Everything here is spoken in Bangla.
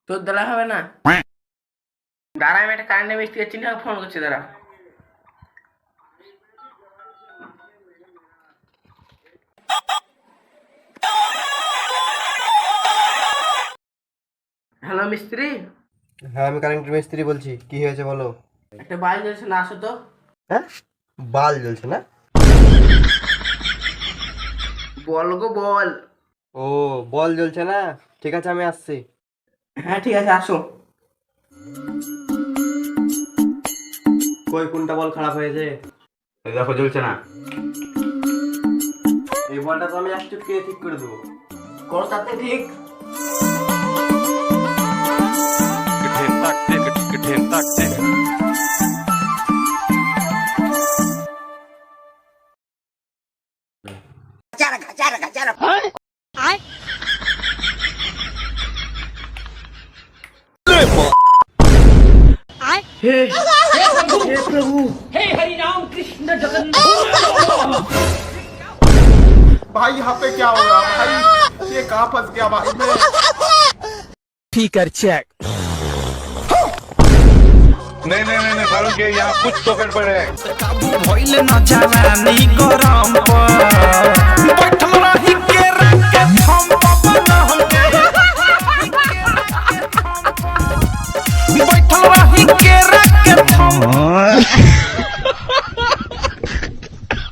তোর দ্বারা হবে না। দাঁড়া, আমি একটা কারেন্টের মিস্ত্রি চিনি, ফোন করছি, দাঁড়া। হ্যালো মিস্ত্রি। হ্যাঁ, আমি কারেন্টের মিস্ত্রি বলছি। কি হয়েছে বলো? একটা বাল জ্বলছে না, আসো তো। হ্যাঁ, বাল জ্বলছে না? বল গো বল। ও, বল জ্বলছে না? ঠিক আছে, আমি আসছি। হ্যাঁ ঠিক আছে, আসো। কই, কোনটা বল খারাপ হয়েছে? এই দেখো জ্বলছে না। এই বলটা তো আমি একটু ঠিক করে দেবো। করো তাতে ঠিক। हे हे प्रभु, हे हरि राम कृष्ण जगन्नाथ। भाई यहाँ पे क्या हो रहा भाई? ये कहाँ फंस गया भाई मैं? Speaker check. नहीं फारूक, ये यहाँ कुछ तो गड़बड़ है। काबू भइले न जवानी गरम पर बैठल रही